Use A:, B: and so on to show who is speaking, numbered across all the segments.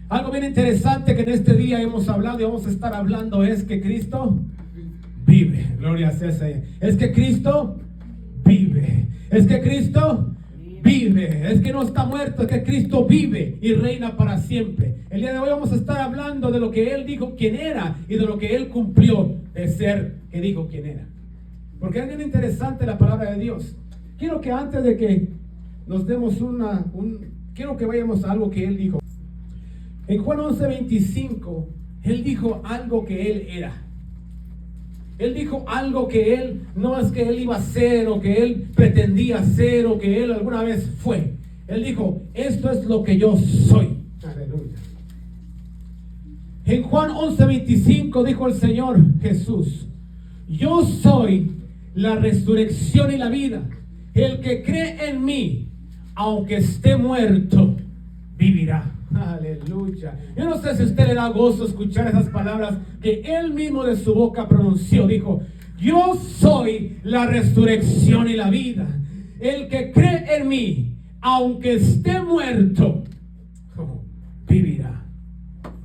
A: Algo bien interesante que en este día hemos hablado y vamos a estar hablando es que Cristo vive. Gloria a César. Es que Cristo vive. Es que Cristo vive. Es que no está muerto. Es que Cristo vive y reina para siempre. El día de hoy vamos a estar hablando de lo que Él dijo quién era y de lo que Él cumplió de ser que dijo quién era. Porque es bien interesante la palabra de Dios. Quiero que antes de que nos demos quiero que vayamos a algo que Él dijo. En Juan 11:25, Él dijo algo que Él era. Él dijo algo que Él, no es que Él iba a ser, o que Él pretendía ser, o que Él alguna vez fue. Él dijo, esto es lo que yo soy. Aleluya. En Juan 11:25 dijo el Señor Jesús, yo soy la resurrección y la vida. El que cree en mí, aunque esté muerto, vivirá. Aleluya. Yo no sé si a usted le da gozo escuchar esas palabras que Él mismo de su boca pronunció. Dijo, yo soy la resurrección y la vida. El que cree en mí, aunque esté muerto, vivirá.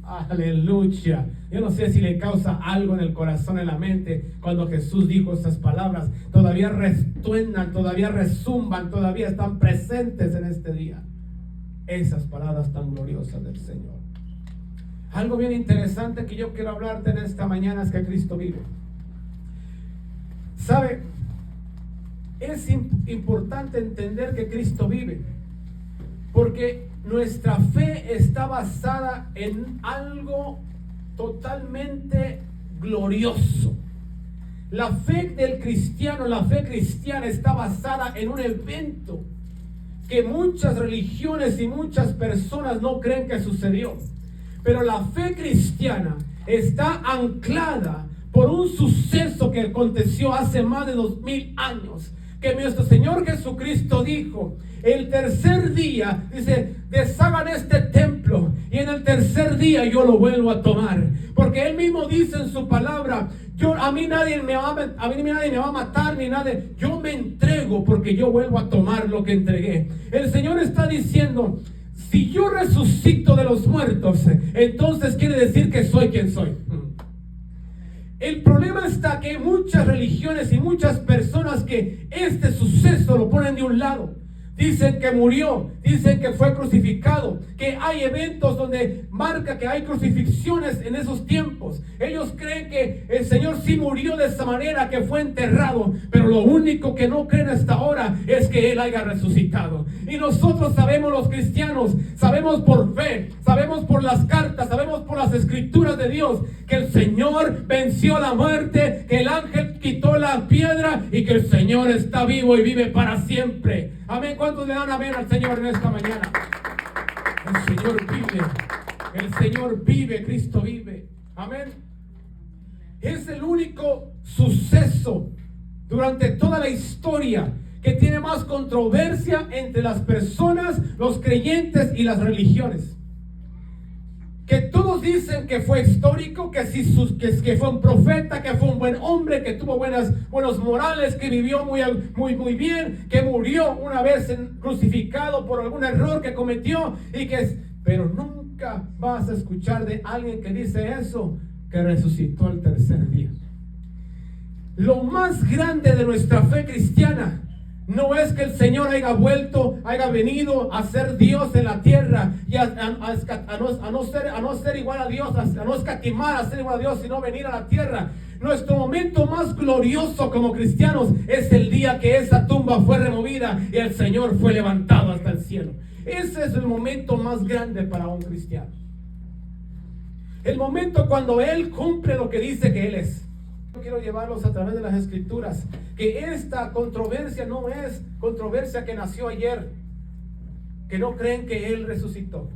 A: Aleluya. Yo no sé si le causa algo en el corazón, en la mente, cuando Jesús dijo esas palabras. Todavía resuenan, todavía resumban, todavía están presentes en este día. Esas palabras tan gloriosas del Señor. Algo bien interesante que yo quiero hablarte en esta mañana es que Cristo vive. ¿Sabe? Es importante entender que Cristo vive, porque nuestra fe está basada en algo totalmente glorioso. La fe del cristiano, la fe cristiana está basada en un evento que muchas religiones y muchas personas no creen que sucedió. Pero la fe cristiana está anclada por un suceso que aconteció hace más de 2000 años. Que nuestro Señor Jesucristo dijo, el tercer día, dice, deshagan este templo y en el tercer día yo lo vuelvo a tomar. Porque Él mismo dice en su palabra, a mí nadie me va a matar ni nadie. Yo me entrego porque yo vuelvo a tomar lo que entregué. El Señor está diciendo, si yo resucito de los muertos, entonces quiere decir que soy quien soy. El problema está que hay muchas religiones y muchas personas que este suceso lo ponen de un lado. Dicen que murió, dicen que fue crucificado, que hay eventos donde marca que hay crucifixiones en esos tiempos. Ellos creen que el Señor sí murió de esa manera, que fue enterrado, pero lo único que no creen hasta ahora es que Él haya resucitado. Y nosotros sabemos, los cristianos, sabemos por fe, sabemos por las cartas, sabemos por las escrituras de Dios, que el Señor venció la muerte, que el ángel quitó la piedra y que el Señor está vivo y vive para siempre. Amén. ¿Cuántos le dan amén al Señor en esta mañana? El Señor vive. El Señor vive. Cristo vive. Amén. Es el único suceso durante toda la historia que tiene más controversia entre las personas, los creyentes y las religiones. Que todos dicen que fue histórico, que fue un profeta, que fue un buen hombre, que tuvo buenos morales, que vivió muy bien, que murió una vez crucificado por algún error que cometió, pero nunca vas a escuchar de alguien que dice eso, que resucitó el tercer día. Lo más grande de nuestra fe cristiana no es que el Señor haya venido a ser Dios en la tierra y a no ser igual a Dios, a no escatimar a ser igual a Dios, sino venir a la tierra. Nuestro momento más glorioso como cristianos es el día que esa tumba fue removida y el Señor fue levantado hasta el cielo. Ese es el momento más grande para un cristiano. El momento cuando Él cumple lo que dice que Él es. Quiero llevarlos a través de las escrituras, que esta controversia no es controversia que nació ayer, que no creen que Él resucitó,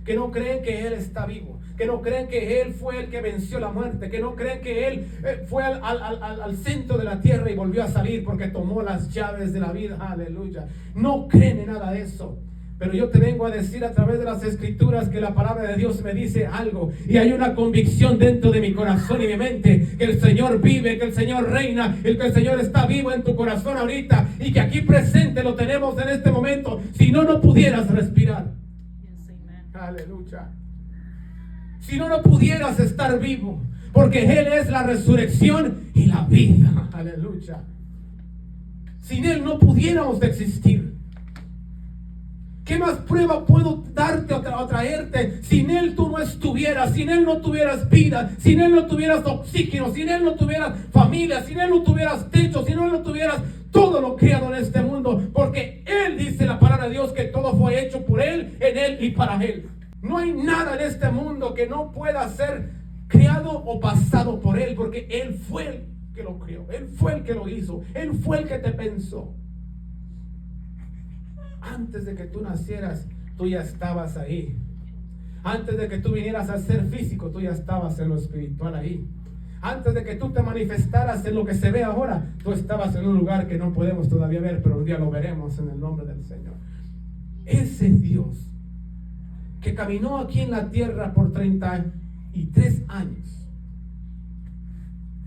A: que no creen que Él está vivo, que no creen que Él fue el que venció la muerte, que no creen que Él fue al centro de la tierra y volvió a salir porque tomó las llaves de la vida. Aleluya. No creen en nada de eso. Pero yo te vengo a decir a través de las escrituras que la palabra de Dios me dice algo, y hay una convicción dentro de mi corazón y mi mente, que el Señor vive, que el Señor reina, que el Señor está vivo en tu corazón ahorita, y que aquí presente lo tenemos en este momento. Si no, no pudieras respirar.
B: Yes, amen.
A: Aleluya. Si no, no pudieras estar vivo. Porque Él es la resurrección y la vida. Aleluya. Sin Él no pudiéramos existir. ¿Qué más prueba puedo darte o traerte? Sin Él tú no estuvieras, sin Él no tuvieras vida, sin Él no tuvieras oxígeno, sin Él no tuvieras familia, sin Él no tuvieras techo, sin Él no tuvieras todo lo creado en este mundo. Porque Él dice la palabra de Dios que todo fue hecho por Él, en Él y para Él. No hay nada en este mundo que no pueda ser creado o pasado por Él, porque Él fue el que lo creó, Él fue el que lo hizo, Él fue el que te pensó. Antes de que tú nacieras, tú ya estabas ahí. Antes de que tú vinieras a ser físico, tú ya estabas en lo espiritual ahí. Antes de que tú te manifestaras en lo que se ve ahora, tú estabas en un lugar que no podemos todavía ver, pero un día lo veremos en el nombre del Señor. Ese Dios que caminó aquí en la tierra por 33 años.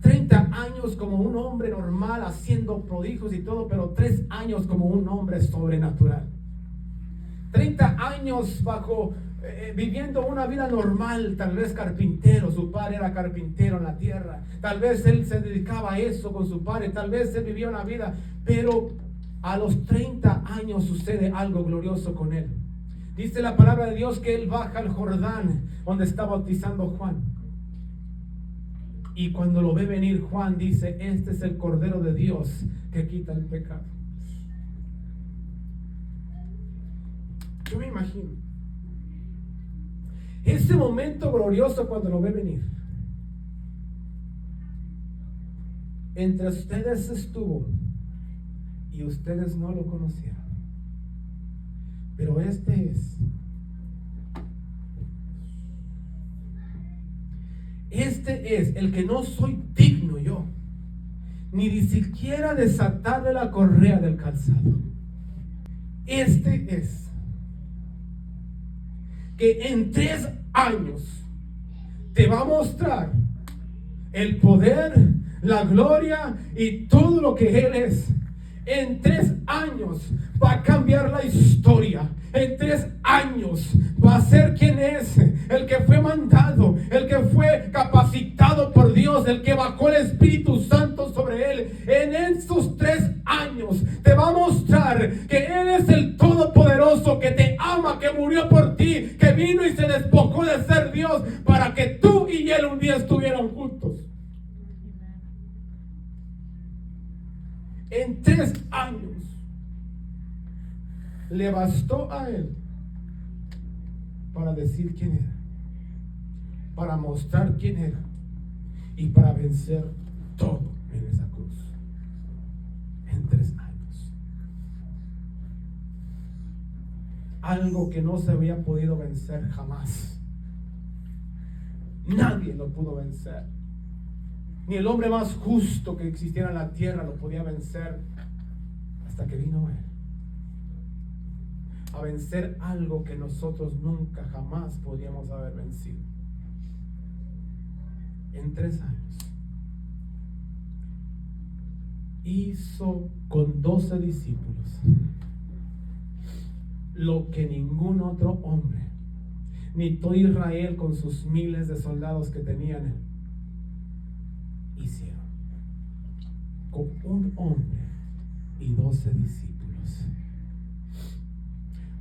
A: 30 años como un hombre normal haciendo prodigios y todo, pero 3 años como un hombre sobrenatural. 30 años viviendo una vida normal, tal vez carpintero, su padre era carpintero en la tierra, tal vez él se dedicaba a eso con su padre, tal vez él vivía una vida, pero a los 30 años sucede algo glorioso con él. Dice la palabra de Dios que él baja al Jordán, donde está bautizando Juan. Y cuando lo ve venir Juan dice, este es el Cordero de Dios que quita el pecado. Yo me imagino ese momento glorioso cuando lo ve venir. Entre ustedes estuvo y ustedes no lo conocieron. Pero este es el que no soy digno yo, ni siquiera desatarle la correa del calzado. Este es que en 3 años te va a mostrar el poder, la gloria y todo lo que Él es. En 3 años va a cambiar la historia. En 3 años va a ser quien es, el que fue mandado, el que fue capacitado por Dios, el que bajó el Espíritu Santo sobre él. En estos 3 años te va a mostrar que Él es el Todopoderoso, que te ama, que murió por ti, que vino y se despojó de ser Dios para que tú y Él un día estuvieran juntos. En 3 años le bastó a Él para decir quién era, para mostrar quién era y para vencer todo en esa cruz. En 3 años. Algo que no se había podido vencer jamás. Nadie lo pudo vencer. Ni el hombre más justo que existiera en la tierra lo podía vencer hasta que vino Él. A vencer algo que nosotros nunca jamás podríamos haber vencido. En 3 años. Hizo con 12 discípulos lo que ningún otro hombre, ni todo Israel con sus miles de soldados que tenían, hicieron. Con un hombre y 12 discípulos.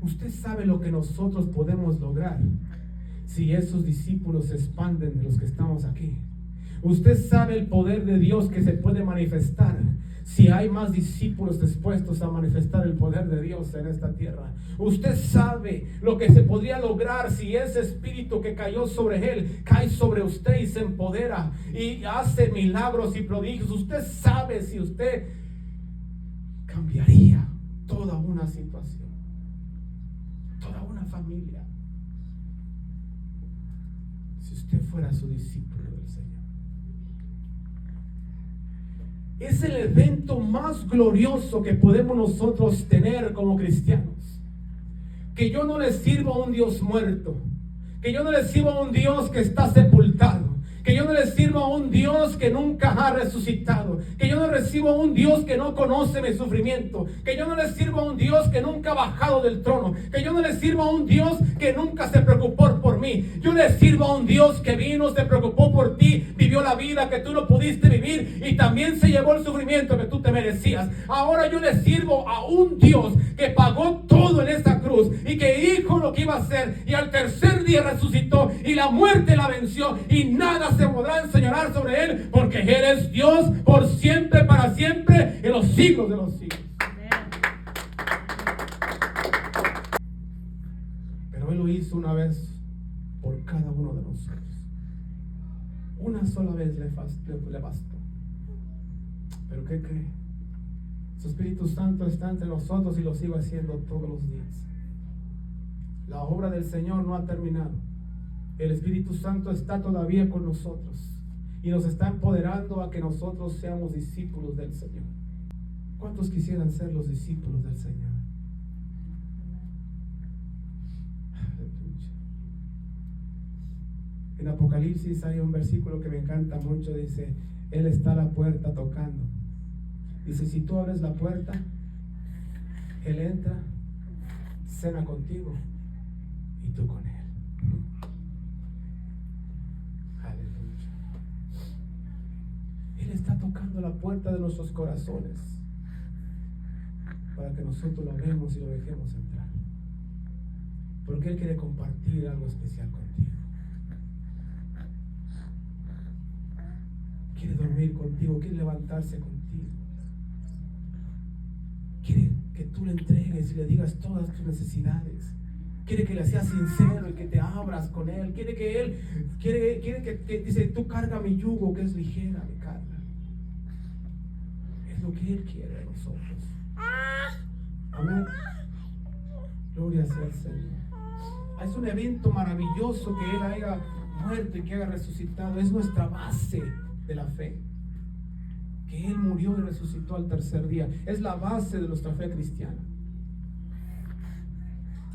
A: Usted sabe lo que nosotros podemos lograr si esos discípulos se expanden de los que estamos aquí. Usted sabe el poder de Dios que se puede manifestar si hay más discípulos dispuestos a manifestar el poder de Dios en esta tierra. Usted sabe lo que se podría lograr si ese espíritu que cayó sobre Él cae sobre usted y se empodera y hace milagros y prodigios. Usted sabe si usted cambiaría toda una situación, toda una familia, si usted fuera su discípulo del Señor. Es el evento más glorioso que podemos nosotros tener como cristianos. Que yo no le sirvo a un Dios muerto, que yo no le sirvo a un Dios que está sepultado, que yo no le sirvo a un Dios que nunca ha resucitado, que yo no recibo a un Dios que no conoce mi sufrimiento, que yo no le sirvo a un Dios que nunca ha bajado del trono, que yo no le sirvo a un Dios que nunca se preocupó por mí. Yo le sirvo a un Dios que vino, se preocupó por ti, vivió la vida que tú no pudiste vivir y también se llevó el sufrimiento que tú te merecías. Ahora yo le sirvo a un Dios que pagó todo en esta cruz y que dijo lo que iba a hacer, y al tercer día resucitó y la muerte la venció, y nada se podrá enseñorear sobre él, porque él es Dios por siempre, para siempre, en los siglos de los siglos. Pero él lo hizo una vez por cada uno de nosotros. Una sola vez le bastó. Pero ¿qué cree? Su Espíritu Santo está entre nosotros y lo sigue haciendo todos los días. La obra del Señor no ha terminado. El Espíritu Santo está todavía con nosotros y nos está empoderando a que nosotros seamos discípulos del Señor. ¿Cuántos quisieran ser los discípulos del Señor? En Apocalipsis hay un versículo que me encanta mucho. Dice, Él está a la puerta tocando. Dice, si tú abres la puerta, Él entra, cena contigo y tú con Él. Aleluya. Él está tocando la puerta de nuestros corazones para que nosotros lo veamos y lo dejemos entrar, porque Él quiere compartir algo especial contigo. Quiere dormir contigo, quiere levantarse contigo, quiere que tú le entregues y le digas todas tus necesidades. Quiere que le seas sincero y que te abras con Él. Quiere que Él, quiere que dice, tú carga mi yugo que es ligera mi carga. Es lo que Él quiere de nosotros. Amén. Gloria sea al Señor. Es un evento maravilloso que Él haya muerto y que haya resucitado. Es nuestra base de la fe. Que Él murió y resucitó al tercer día. Es la base de nuestra fe cristiana.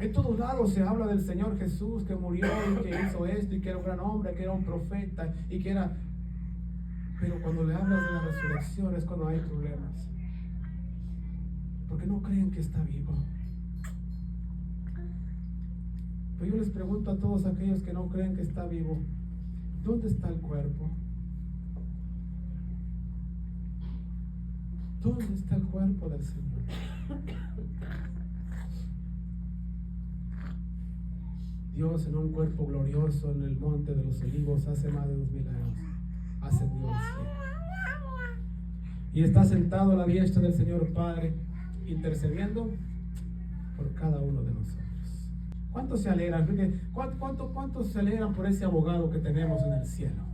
A: En todos lados se habla del Señor Jesús que murió y que hizo esto y que era un gran hombre, que era un profeta y que era... Pero cuando le hablas de la resurrección es cuando hay problemas. Porque no creen que está vivo. Pero yo les pregunto a todos aquellos que no creen que está vivo, ¿dónde está el cuerpo? ¿Dónde está el cuerpo del Señor? Dios en un cuerpo glorioso en el monte de los olivos hace más de 2000 años ascendió al cielo y está sentado a la diestra del Señor Padre intercediendo por cada uno de nosotros. ¿Cuántos se alegran? ¿Cuántos se alegran por ese abogado que tenemos en el cielo?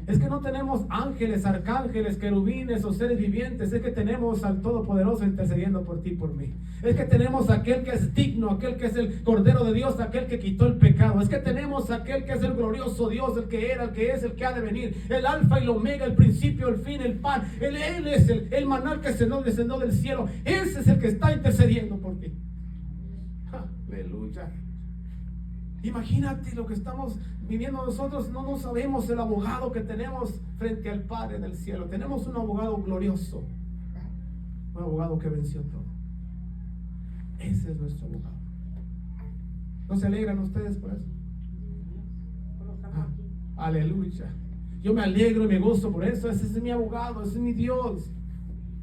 A: Es que no tenemos ángeles, arcángeles, querubines o seres vivientes. Es que tenemos al Todopoderoso intercediendo por ti y por mí. Es que tenemos aquel que es digno, aquel que es el Cordero de Dios, aquel que quitó el pecado. Es que tenemos aquel que es el glorioso Dios, el que era, el que es, el que ha de venir, el alfa y el omega, el principio, el fin, el pan. Él es el maná que descendió del cielo. Ese es el que está intercediendo por ti. Aleluya. Imagínate lo que estamos viviendo nosotros. No sabemos el abogado que tenemos frente al Padre del cielo. Tenemos un abogado glorioso, un abogado que venció todo. Ese es nuestro abogado. ¿No se alegran ustedes por eso? Aleluya. Yo me alegro y me gozo por eso. Ese es mi abogado, ese es mi Dios,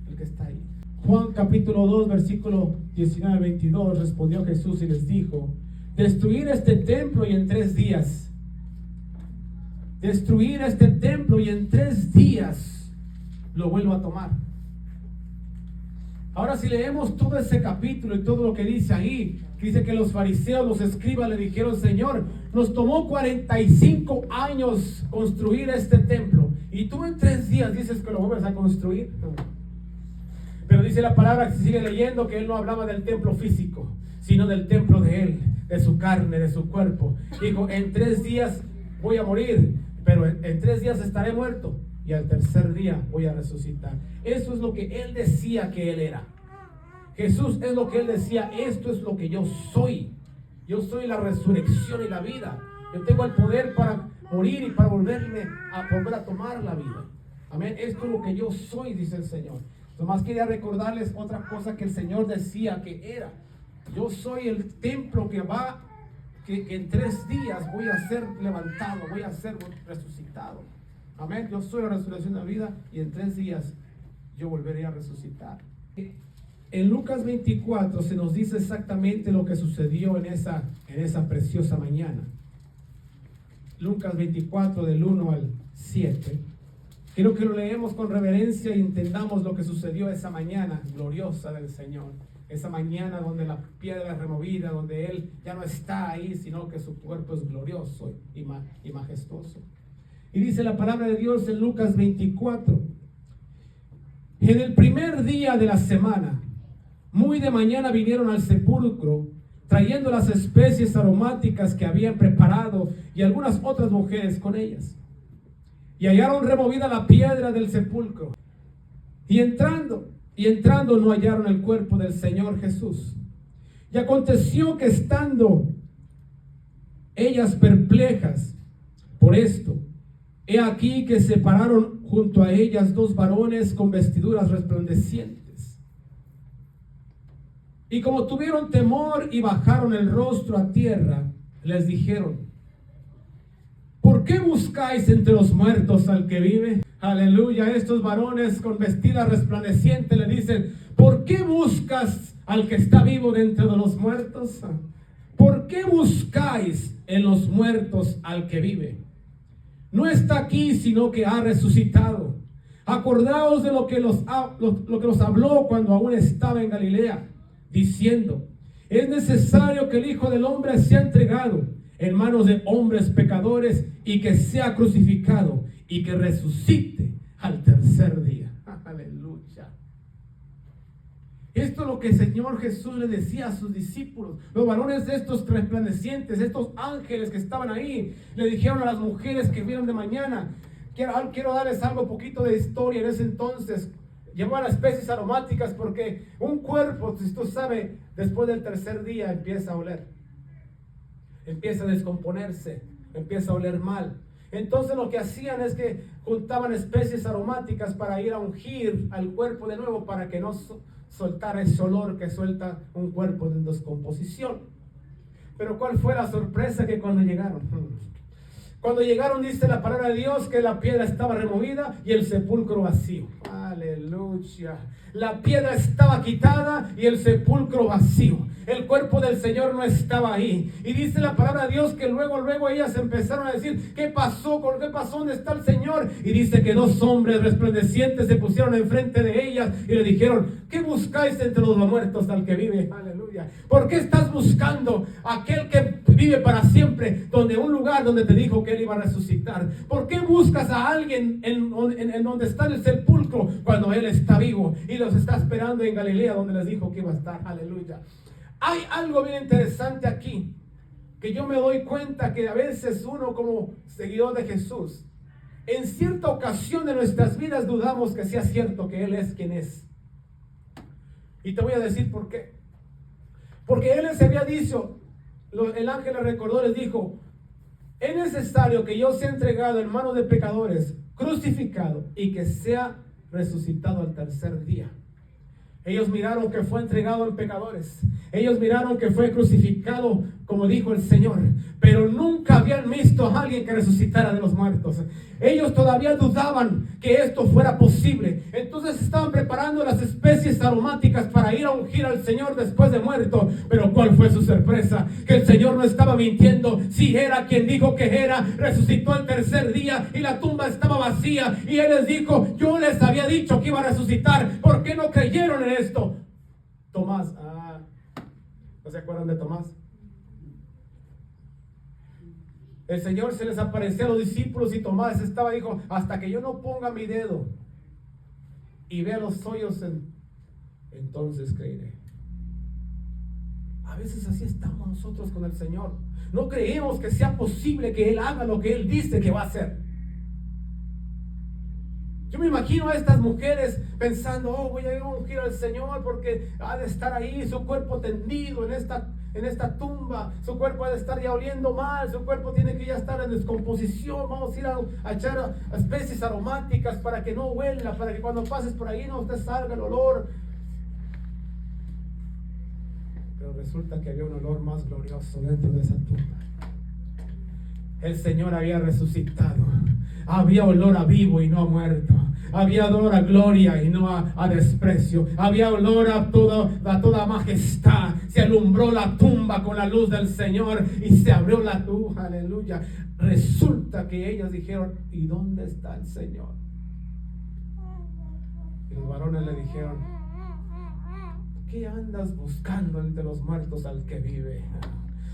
A: el que está ahí. Juan capítulo 2 versículo 19-22, respondió Jesús y les dijo: destruir este templo y en 3 días. Destruir este templo y en 3 días lo vuelvo a tomar. Ahora si leemos todo ese capítulo y todo lo que dice ahí, dice que los fariseos, los escribas le dijeron: Señor, nos tomó 45 años construir este templo y tú en 3 días dices que lo vuelves a construir. Pero dice la palabra, que sigue leyendo, que él no hablaba del templo físico, sino del templo de él, de su carne, de su cuerpo. Dijo: en 3 días voy a morir, pero en 3 días estaré muerto y al tercer día voy a resucitar. Eso es lo que él decía que él era. Jesús es lo que él decía: esto es lo que yo soy. Yo soy la resurrección y la vida. Yo tengo el poder para morir y para volver a tomar la vida. Amén. Esto es lo que yo soy, dice el Señor. Nomás quería recordarles otra cosa que el Señor decía que era. Yo soy el templo que en 3 días voy a ser levantado, voy a ser resucitado. Amén. Yo soy la resurrección de la vida y en 3 días yo volveré a resucitar. En Lucas 24 se nos dice exactamente lo que sucedió en esa preciosa mañana. Lucas 24 del 1 al 7. Quiero que lo leemos con reverencia y entendamos lo que sucedió esa mañana gloriosa del Señor. Esa mañana donde la piedra es removida, donde Él ya no está ahí, sino que su cuerpo es glorioso y majestuoso. Y dice la palabra de Dios en Lucas 24. En el primer día de la semana, muy de mañana vinieron al sepulcro, trayendo las especies aromáticas que habían preparado y algunas otras mujeres con ellas. Y hallaron removida la piedra del sepulcro. Y entrando no hallaron el cuerpo del Señor Jesús. Y aconteció que estando ellas perplejas por esto, he aquí que se pararon junto a ellas 2 varones con vestiduras resplandecientes. Y como tuvieron temor y bajaron el rostro a tierra, les dijeron: ¿por qué buscáis entre los muertos al que vive? Aleluya. Estos varones con vestiduras resplandecientes le dicen: ¿por qué buscas al que está vivo dentro de los muertos? ¿Por qué buscáis en los muertos al que vive? No está aquí, sino que ha resucitado. Acordaos de lo que los habló cuando aún estaba en Galilea, diciendo: es necesario que el Hijo del Hombre sea entregado en manos de hombres pecadores y que sea crucificado y que resucite al tercer día. Aleluya. Esto es lo que el Señor Jesús le decía a sus discípulos. Los varones de estos resplandecientes, estos ángeles que estaban ahí, le dijeron a las mujeres que vieron de mañana: quiero darles algo poquito de historia. En ese entonces llevaban especies aromáticas porque un cuerpo, si tú sabes, después del tercer día empieza a oler, empieza a descomponerse, empieza a oler mal. Entonces lo que hacían es que juntaban especies aromáticas para ir a ungir al cuerpo de nuevo, para que no soltara ese olor que suelta un cuerpo en descomposición. Pero ¿cuál fue la sorpresa? Que cuando llegaron, dice la palabra de Dios, que la piedra estaba removida y el sepulcro vacío. Aleluya. La piedra estaba quitada y el sepulcro vacío. El cuerpo del Señor no estaba ahí. Y dice la palabra de Dios que luego ellas empezaron a decir: ¿qué pasó? ¿Qué pasó? ¿Dónde está el Señor? Y dice que 2 hombres resplandecientes se pusieron enfrente de ellas y le dijeron: ¿qué buscáis entre los muertos al que vive? Aleluya. ¿Por qué estás buscando aquel que vive para siempre, donde un lugar donde te dijo que Él iba a resucitar? ¿Por qué buscas a alguien en donde está el sepulcro cuando Él está vivo y los está esperando en Galilea, donde les dijo que iba a estar? Aleluya. Hay algo bien interesante aquí, que yo me doy cuenta que a veces uno, como seguidor de Jesús, en cierta ocasión de nuestras vidas dudamos que sea cierto que Él es quien es. Y te voy a decir por qué. Porque Él les había dicho, el ángel les recordó, les dijo: es necesario que yo sea entregado en manos de pecadores, crucificado y que sea resucitado al tercer día. Ellos miraron que fue entregado en pecadores. Ellos miraron que fue crucificado, como dijo el Señor. Pero nunca habían visto a alguien que resucitara de los muertos. Ellos todavía dudaban que esto fuera posible. Entonces estaban preparando las especies aromáticas para ir a ungir al Señor después de muerto. Pero ¿cuál fue su sorpresa? Que el Señor no estaba mintiendo. Si era quien dijo que era, resucitó al tercer día y la tumba estaba vacía. Y Él les dijo: yo les había dicho que iba a resucitar. ¿Por qué no creyeron en esto? Tomás, ¿no se acuerdan de Tomás? El Señor se les apareció a los discípulos y Tomás dijo: hasta que yo no ponga mi dedo y vea los hoyos, entonces creeré. A veces así estamos nosotros con el Señor. No creemos que sea posible que Él haga lo que Él dice que va a hacer. Yo me imagino a estas mujeres pensando: voy a ir a ungir al Señor porque ha de estar ahí su cuerpo tendido en esta en esta tumba. Su cuerpo ha de estar ya oliendo mal, su cuerpo tiene que ya estar en descomposición. Vamos a ir a echar especies aromáticas para que no huela, para que cuando pases por ahí no te salga el olor. Pero resulta que había un olor más glorioso dentro de esa tumba. El Señor había resucitado. Había olor a vivo y no a muerto. Había olor a gloria y no a desprecio. Había olor a toda majestad. Se alumbró la tumba con la luz del Señor y se abrió la tumba. Aleluya. Resulta que ellos dijeron: ¿y dónde está el Señor? Y los varones le dijeron: ¿qué andas buscando entre los muertos al que vive?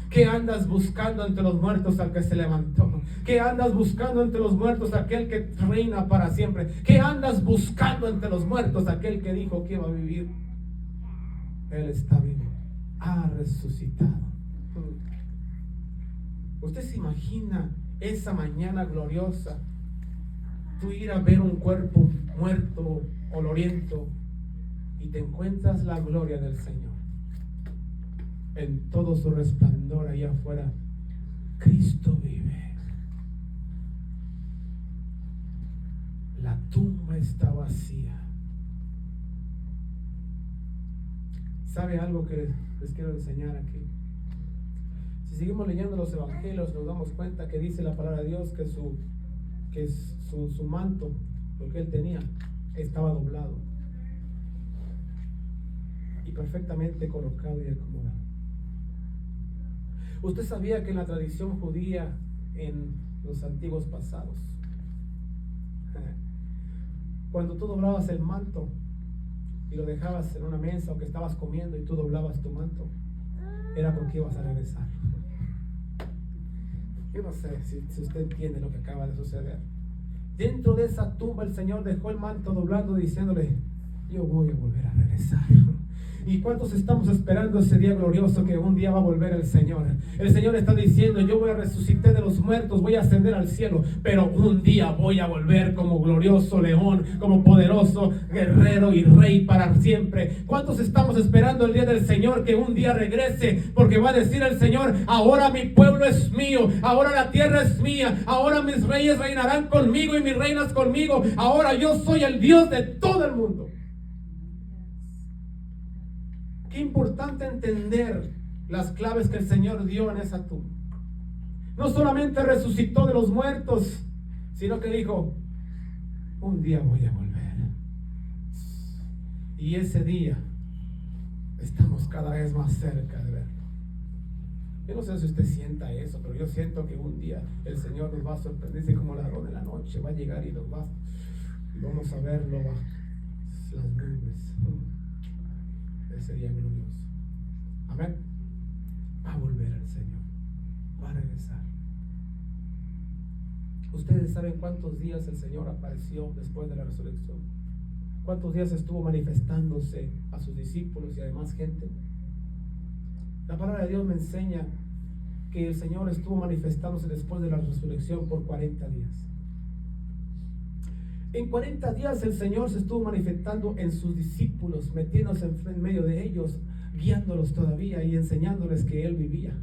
A: ¿Qué andas buscando entre los muertos al que se levantó? ¿Qué andas buscando entre los muertos aquel que reina para siempre? ¿Qué andas buscando entre los muertos aquel que dijo que iba a vivir? Él está vivo, ha resucitado. ¿Usted se imagina esa mañana gloriosa? Tú ir a ver un cuerpo muerto, oloriento, y te encuentras la gloria del Señor en todo su resplandor allá afuera. Cristo vive. La tumba está vacía. ¿Sabe algo que les quiero enseñar aquí? Si seguimos leyendo los evangelios, nos damos cuenta que dice la palabra de Dios que su manto, lo que él tenía, estaba doblado y perfectamente colocado y acomodado. Usted sabía que en la tradición judía, en los antiguos pasados, cuando tú doblabas el manto y lo dejabas en una mesa, o que estabas comiendo y tú doblabas tu manto, era porque ibas a regresar. Yo no sé si usted entiende lo que acaba de suceder. Dentro de esa tumba el Señor dejó el manto doblando, diciéndole: yo voy a volver a regresar. ¿Y cuántos estamos esperando ese día glorioso que un día va a volver el Señor? El Señor está diciendo: yo voy a resucitar de los muertos, voy a ascender al cielo, pero un día voy a volver como glorioso león, como poderoso guerrero y rey para siempre. ¿Cuántos estamos esperando el día del Señor que un día regrese? Porque va a decir el Señor: ahora mi pueblo es mío, ahora la tierra es mía, ahora mis reyes reinarán conmigo y mis reinas conmigo, ahora yo soy el Dios de todo el mundo. Qué importante entender las claves que el Señor dio en esa tumba. No solamente resucitó de los muertos, sino que dijo: un día voy a volver. Y ese día estamos cada vez más cerca de verlo. Yo no sé si usted sienta eso, pero yo siento que un día el Señor nos va a sorprender, así como ladrón de la noche, va a llegar y vamos a verlo bajo las nubes. Ese día glorioso. Amén. Va a volver el Señor, va a regresar. Ustedes saben cuántos días el Señor apareció después de la resurrección. Cuántos días estuvo manifestándose a sus discípulos y a demás gente. La palabra de Dios me enseña que el Señor estuvo manifestándose después de la resurrección por 40 días. En 40 días el Señor se estuvo manifestando en sus discípulos, metiéndose en medio de ellos, guiándolos todavía y enseñándoles que Él vivía,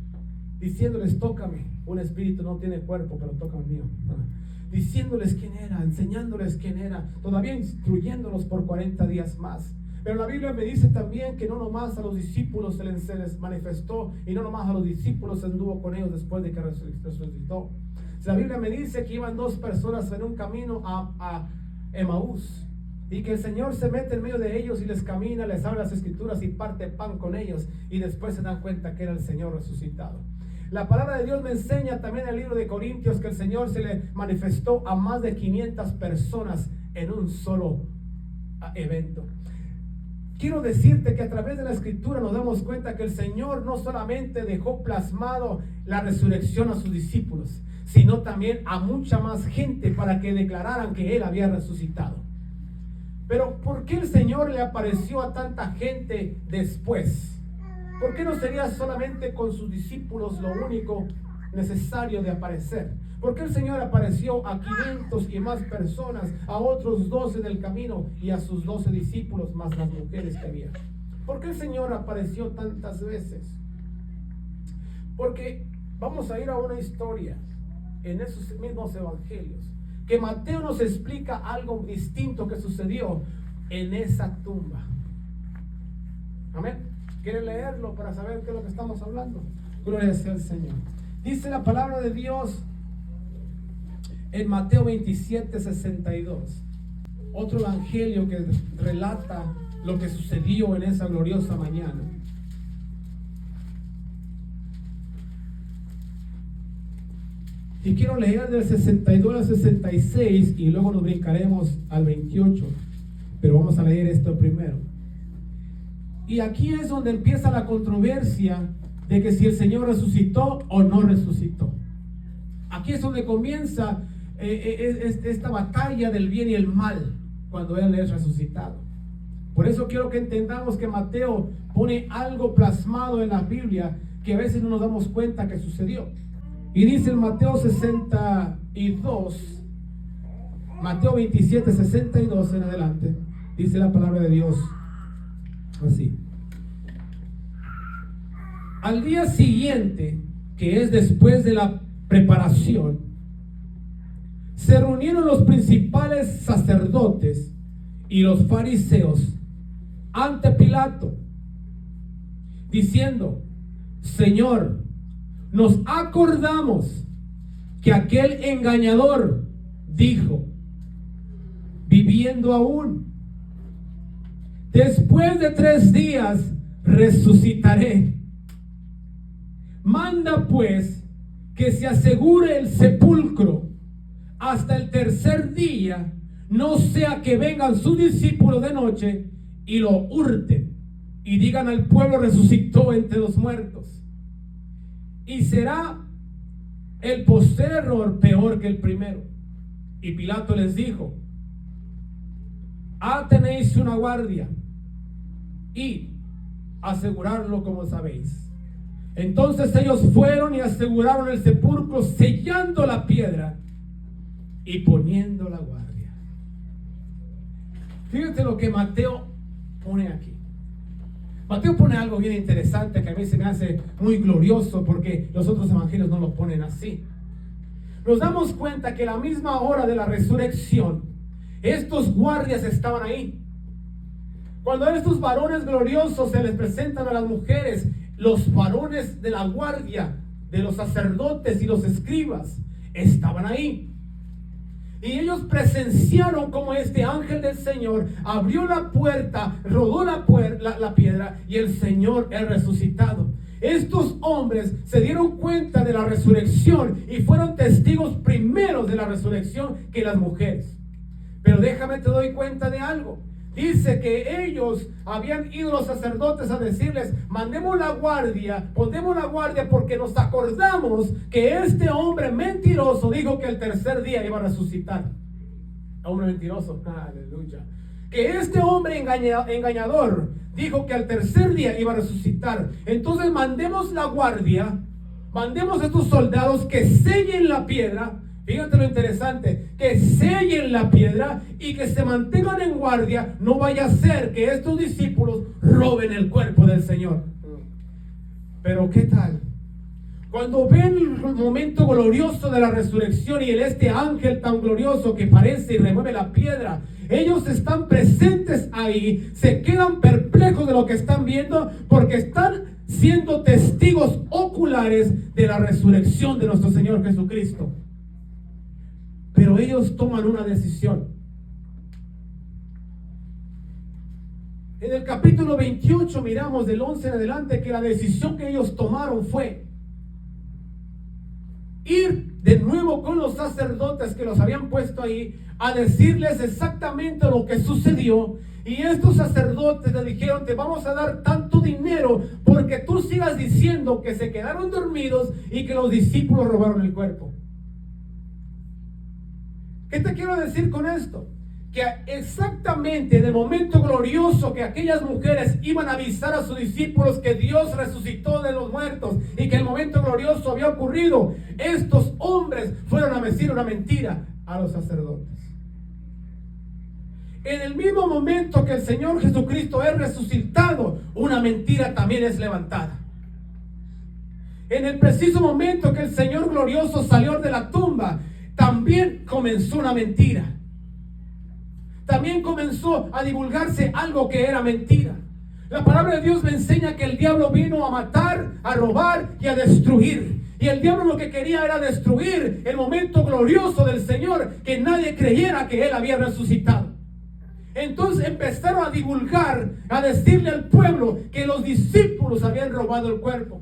A: diciéndoles: tócame. Un espíritu no tiene cuerpo, pero toca el mío. Diciéndoles quién era, enseñándoles quién era, todavía instruyéndolos por 40 días más. Pero la Biblia me dice también que no nomás a los discípulos se les manifestó, y no nomás a los discípulos anduvo con ellos después de que resucitó. La Biblia me dice que iban dos personas en un camino a Emaús, y que el Señor se mete en medio de ellos y les camina, les habla las escrituras y parte pan con ellos, y después se dan cuenta que era el Señor resucitado. La palabra de Dios me enseña también en el libro de Corintios que el Señor se le manifestó a más de 500 personas en un solo evento. Quiero decirte que a través de la escritura nos damos cuenta que el Señor no solamente dejó plasmado la resurrección a sus discípulos, sino también a mucha más gente para que declararan que Él había resucitado. Pero ¿por qué el Señor le apareció a tanta gente después? ¿Por qué no sería solamente con sus discípulos lo único necesario de aparecer? ¿Por qué el Señor apareció a 500 y más personas, a otros 12 en el camino y a sus 12 discípulos más las mujeres que había? ¿Por qué el Señor apareció tantas veces? Porque vamos a ir a una historia en esos mismos evangelios, que Mateo nos explica algo distinto que sucedió en esa tumba. Amén. ¿Quieren leerlo para saber qué es lo que estamos hablando? Gloria sea al Señor. Dice la palabra de Dios en Mateo 27:62. Otro evangelio que relata lo que sucedió en esa gloriosa mañana. Y quiero leer del 62 al 66 y luego nos brincaremos al 28. Pero vamos a leer esto primero. Y aquí es donde empieza la controversia de que si el Señor resucitó o no resucitó. Aquí es donde comienza esta batalla del bien y el mal cuando Él es resucitado. Por eso quiero que entendamos que Mateo pone algo plasmado en la Biblia que a veces no nos damos cuenta que sucedió. Y dice en Mateo 62, Mateo 27:62 en adelante, dice la palabra de Dios así: al día siguiente, que es después de la preparación, se reunieron los principales sacerdotes y los fariseos ante Pilato, diciendo: Señor, nos acordamos que aquel engañador dijo, viviendo aún, después de 3 días resucitaré. Manda pues que se asegure el sepulcro hasta el 3er día, no sea que vengan sus discípulos de noche y lo hurten y digan al pueblo: resucitó entre los muertos. Y será el postrer error peor que el primero. Y Pilato les dijo: tenéis una guardia y asegurarlo como sabéis. Entonces ellos fueron y aseguraron el sepulcro, sellando la piedra y poniendo la guardia. Fíjate lo que Mateo pone aquí. Mateo pone algo bien interesante que a mí se me hace muy glorioso, porque los otros evangelios no lo ponen así. Nos damos cuenta que a la misma hora de la resurrección, estos guardias estaban ahí. Cuando a estos varones gloriosos se les presentan a las mujeres, los varones de la guardia, de los sacerdotes y los escribas, estaban ahí. Y ellos presenciaron como este ángel del Señor abrió la puerta, rodó la piedra, y el Señor es resucitado. Estos hombres se dieron cuenta de la resurrección y fueron testigos primeros de la resurrección que las mujeres. Pero déjame te doy cuenta de algo. Dice que ellos habían ido, los sacerdotes, a decirles: mandemos la guardia, pondemos la guardia porque nos acordamos que este hombre mentiroso dijo que el 3er día iba a resucitar. Hombre mentiroso, aleluya. Que este hombre engañador dijo que al 3er día iba a resucitar. Entonces mandemos la guardia, mandemos a estos soldados que sellen la piedra. Fíjate lo interesante, que sellen la piedra y que se mantengan en guardia, no vaya a ser que estos discípulos roben el cuerpo del Señor. Pero ¿qué tal? Cuando ven el momento glorioso de la resurrección y este ángel tan glorioso que parece y remueve la piedra, ellos están presentes ahí, se quedan perplejos de lo que están viendo, porque están siendo testigos oculares de la resurrección de nuestro Señor Jesucristo. Pero ellos toman una decisión. En el capítulo 28 miramos del 11 en adelante que la decisión que ellos tomaron fue ir de nuevo con los sacerdotes que los habían puesto ahí a decirles exactamente lo que sucedió. Y estos sacerdotes le dijeron: te vamos a dar tanto dinero porque tú sigas diciendo que se quedaron dormidos y que los discípulos robaron el cuerpo. ¿Qué te quiero decir con esto? Que exactamente en el momento glorioso que aquellas mujeres iban a avisar a sus discípulos que Dios resucitó de los muertos y que el momento glorioso había ocurrido, estos hombres fueron a decir una mentira a los sacerdotes. En el mismo momento que el Señor Jesucristo es resucitado, una mentira también es levantada. En el preciso momento que el Señor glorioso salió de la tumba, también comenzó una mentira. También comenzó a divulgarse algo que era mentira. La palabra de Dios me enseña que el diablo vino a matar, a robar y a destruir. Y el diablo lo que quería era destruir el momento glorioso del Señor, que nadie creyera que Él había resucitado. Entonces empezaron a divulgar, a decirle al pueblo que los discípulos habían robado el cuerpo.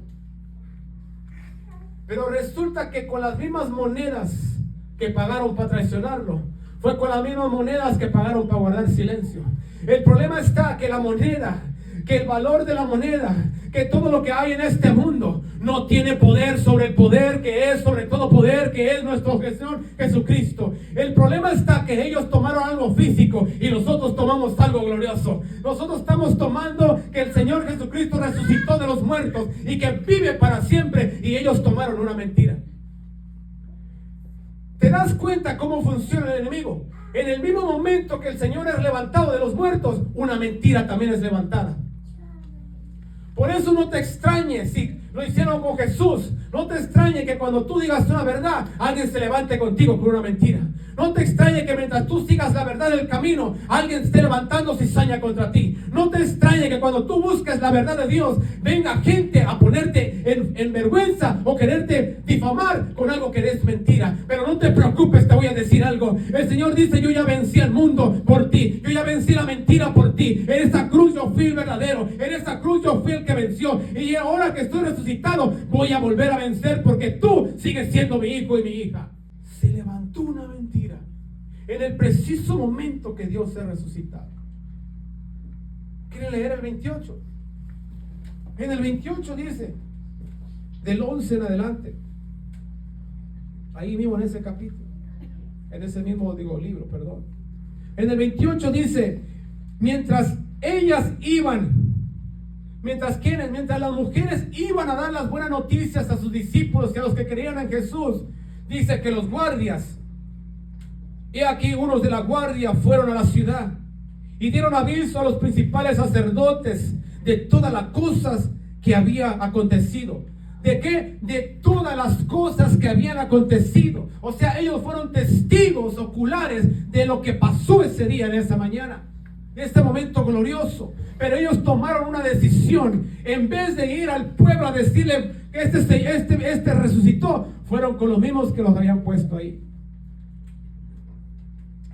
A: Pero resulta que con las mismas monedas que pagaron para traicionarlo, fue con las mismas monedas que pagaron para guardar silencio. El problema está que la moneda, que el valor de la moneda, que todo lo que hay en este mundo no tiene poder sobre el poder que es, sobre todo poder que es nuestro Señor Jesucristo. El problema está que ellos tomaron algo físico y nosotros tomamos algo glorioso. Nosotros estamos tomando que el Señor Jesucristo resucitó de los muertos y que vive para siempre, y ellos tomaron una mentira. ¿Te das cuenta cómo funciona el enemigo? En el mismo momento que el Señor es levantado de los muertos, una mentira también es levantada. Por eso no te extrañes si lo hicieron con Jesús. No te extrañe que cuando tú digas una verdad, alguien se levante contigo con una mentira. No te extrañe que mientras tú sigas la verdad del camino, alguien esté levantando cizaña contra ti. No te extrañe que cuando tú busques la verdad de Dios, venga gente a ponerte en vergüenza o quererte difamar con algo que es mentira. Pero no te preocupes, te voy a decir algo. El Señor dice: yo ya vencí al mundo por ti. Yo ya vencí la mentira por ti. En esa cruz yo fui el verdadero. En esa cruz yo fui el que venció. Y ahora que estoy resucitado, voy a volver a vencer, porque tú sigues siendo mi hijo y mi hija. Se levantó una mentira en el preciso momento que Dios se ha resucitado. ¿Quieren leer el 28? En el 28 dice, del 11 en adelante, ahí mismo en ese capítulo, en ese mismo libro, perdón. En el 28 dice: mientras ellas iban, mientras las mujeres iban a dar las buenas noticias a sus discípulos y a los que creían en Jesús, dice que los guardias, y aquí unos de la guardia, fueron a la ciudad y dieron aviso a los principales sacerdotes de todas las cosas que había acontecido. ¿De qué? De todas las cosas que habían acontecido. O sea, ellos fueron testigos oculares de lo que pasó ese día, en esa mañana, de este momento glorioso. Pero ellos tomaron una decisión. En vez de ir al pueblo a decirle que este resucitó, fueron con los mismos que los habían puesto ahí.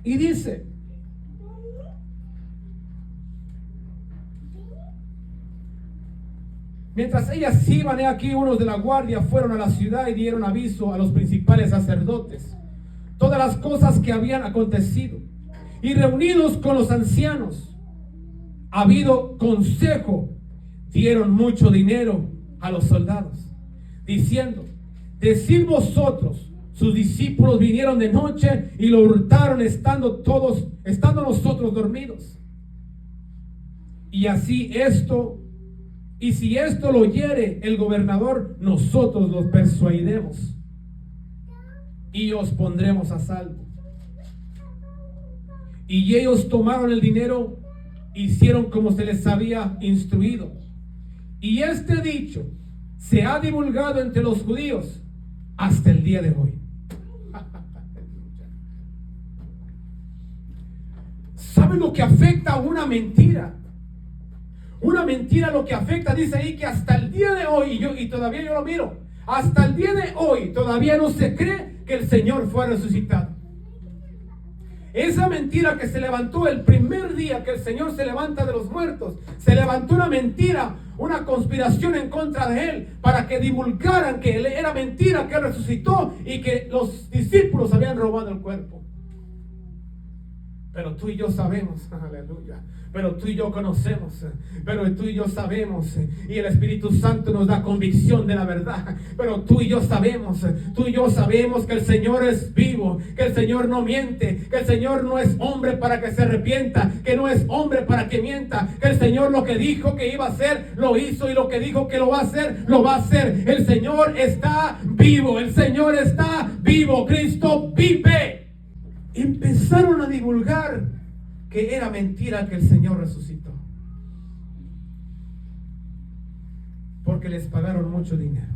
A: Y dice: mientras ellas iban, he aquí unos de la guardia fueron a la ciudad y dieron aviso a los principales sacerdotes todas las cosas que habían acontecido. Y reunidos con los ancianos, habido consejo, dieron mucho dinero a los soldados, diciendo: decid vosotros, sus discípulos vinieron de noche y lo hurtaron estando nosotros dormidos. Y si esto lo oyere el gobernador, nosotros los persuadiremos y os pondremos a salvo. Y ellos tomaron el dinero, hicieron como se les había instruido. Y este dicho se ha divulgado entre los judíos hasta el día de hoy. ¿Saben lo que afecta a una mentira? Una mentira lo que afecta, dice ahí, que hasta el día de hoy, y todavía yo lo miro, hasta el día de hoy todavía no se cree que el Señor fue resucitado. Esa mentira que se levantó el primer día que el Señor se levanta de los muertos, se levantó una mentira, una conspiración en contra de Él, para que divulgaran que era mentira, que Él resucitó y que los discípulos habían robado el cuerpo. Pero tú y yo sabemos, aleluya, pero tú y yo conocemos, pero tú y yo sabemos, y el Espíritu Santo nos da convicción de la verdad, pero tú y yo sabemos que el Señor es vivo, que el Señor no miente, que el Señor no es hombre para que se arrepienta, que no es hombre para que mienta, que el Señor lo que dijo que iba a hacer, lo hizo, y lo que dijo que lo va a hacer, lo va a hacer. El Señor está vivo, el Señor está vivo, Cristo vive. Empezaron a divulgar que era mentira que el Señor resucitó, porque les pagaron mucho dinero.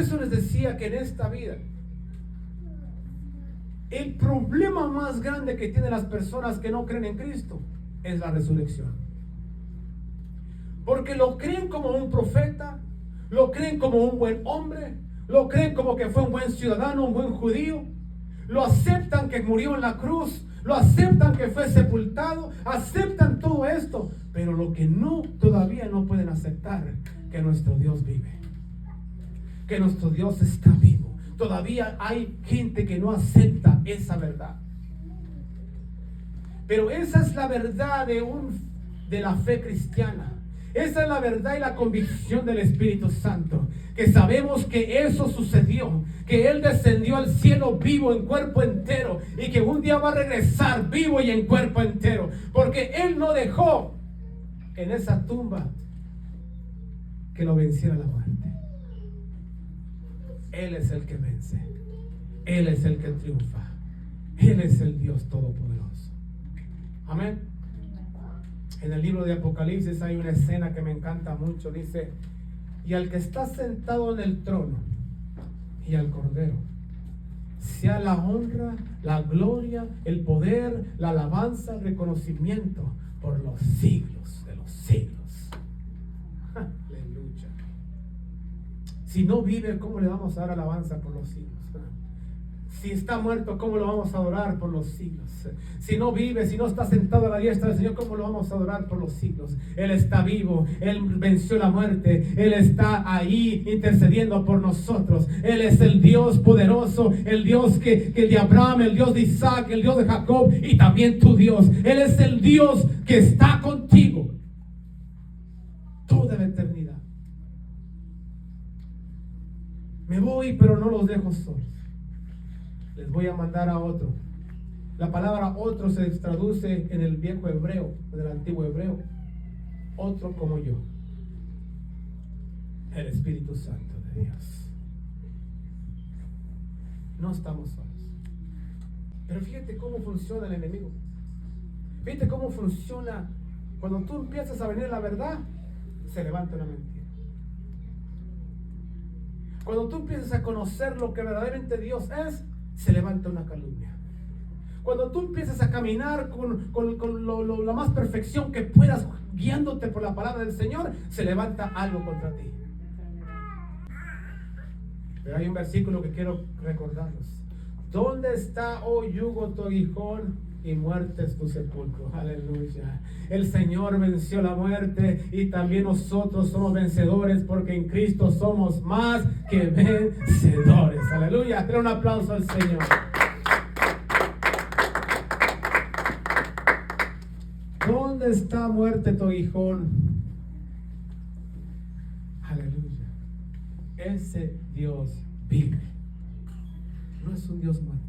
A: eso les decía que en esta vida, el problema más grande que tienen las personas que no creen en Cristo es la resurrección. Porque lo creen como un profeta, lo creen como un buen hombre, lo creen como que fue un buen ciudadano, un buen judío, lo aceptan que murió en la cruz, lo aceptan que fue sepultado, aceptan todo esto, pero lo que todavía no pueden aceptar, que nuestro Dios vive, que nuestro Dios está vivo. Todavía hay gente que no acepta esa verdad. Pero esa es la verdad de la fe cristiana. Esa es la verdad y la convicción del Espíritu Santo. Que sabemos que eso sucedió. Que Él descendió al cielo vivo en cuerpo entero. Y que un día va a regresar vivo y en cuerpo entero. Porque Él no dejó en esa tumba que lo venciera la muerte. Él es el que vence. Él es el que triunfa. Él es el Dios Todopoderoso. Amén. En el libro de Apocalipsis hay una escena que me encanta mucho. Dice: y al que está sentado en el trono y al Cordero sea la honra, la gloria, el poder, la alabanza, el reconocimiento por los siglos de los siglos. Aleluya. Si no vive, ¿cómo le vamos a dar alabanza por los siglos? Si está muerto, ¿cómo lo vamos a adorar por los siglos? Si no vive, si no está sentado a la diestra del Señor, ¿cómo lo vamos a adorar por los siglos? Él está vivo, Él venció la muerte, Él está ahí intercediendo por nosotros. Él es el Dios poderoso, el Dios que de Abraham, el Dios de Isaac, el Dios de Jacob y también tu Dios. Él es el Dios que está contigo toda la eternidad. Me voy, pero no los dejo solos. Les voy a mandar a otro. La palabra otro se traduce en el viejo hebreo, en el antiguo hebreo. Otro como yo. El Espíritu Santo de Dios. No estamos solos. Pero fíjate cómo funciona el enemigo. Fíjate cómo funciona. Cuando tú empiezas a venir la verdad, se levanta una mentira. Cuando tú empiezas a conocer lo que verdaderamente Dios es, se levanta una calumnia. Cuando tú empiezas a caminar con la más perfección que puedas, guiándote por la palabra del Señor, se levanta algo contra ti. Pero hay un versículo que quiero recordarlos. ¿Dónde está, oh yugo, tu aguijón, y muerte es tu sepulcro? Aleluya. El Señor venció la muerte y también nosotros somos vencedores, porque en Cristo somos más que vencedores. Aleluya. Dale un aplauso al Señor. ¿Dónde está, muerte, tu aguijón? Aleluya. Ese Dios vive. No es un Dios muerto.